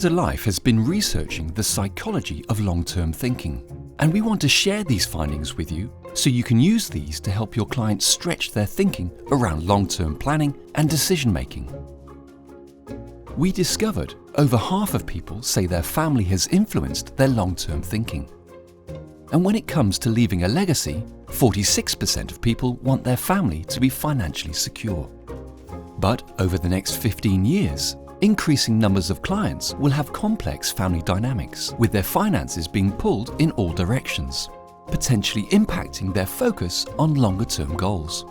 Smarter Life has been researching the psychology of long-term thinking, and we want to share these findings with you so you can use these to help your clients stretch their thinking around long-term planning and decision-making. We discovered over half of people say their family has influenced their long-term thinking. And when it comes to leaving a legacy, 46% of people want their family to be financially secure. But over the next 15 years, increasing numbers of clients will have complex family dynamics, with their finances being pulled in all directions, potentially impacting their focus on longer-term goals.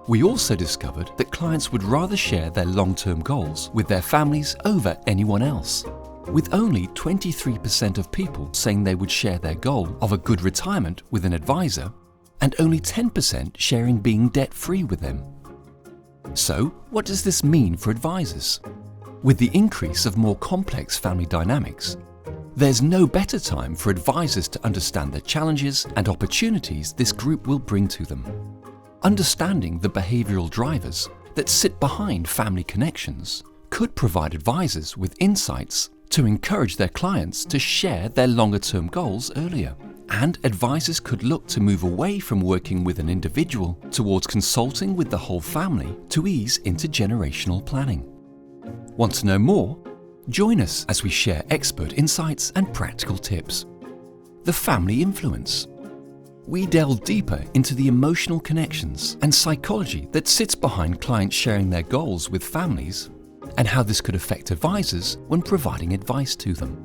We also discovered that clients would rather share their long-term goals with their families over anyone else, with only 23% of people saying they would share their goal of a good retirement with an advisor, and only 10% sharing being debt-free with them. So, what does this mean for advisors? With the increase of more complex family dynamics, there's no better time for advisors to understand the challenges and opportunities this group will bring to them. Understanding the behavioral drivers that sit behind family connections could provide advisors with insights to encourage their clients to share their longer-term goals earlier. And advisors could look to move away from working with an individual towards consulting with the whole family to ease intergenerational planning. Want to know more? Join us as we share expert insights and practical tips. The family influence. We delve deeper into the emotional connections and psychology that sits behind clients sharing their goals with families, and how this could affect advisors when providing advice to them.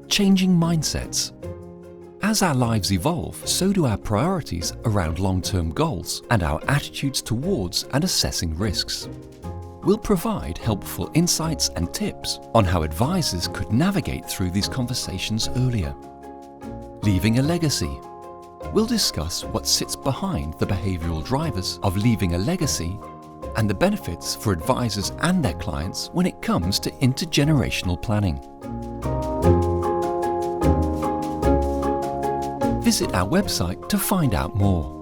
Changing mindsets. As our lives evolve, so do our priorities around long-term goals and our attitudes towards and assessing risks. We'll provide helpful insights and tips on how advisors could navigate through these conversations earlier. Leaving a legacy. We'll discuss what sits behind the behavioral drivers of leaving a legacy and the benefits for advisors and their clients when it comes to intergenerational planning. Visit our website to find out more.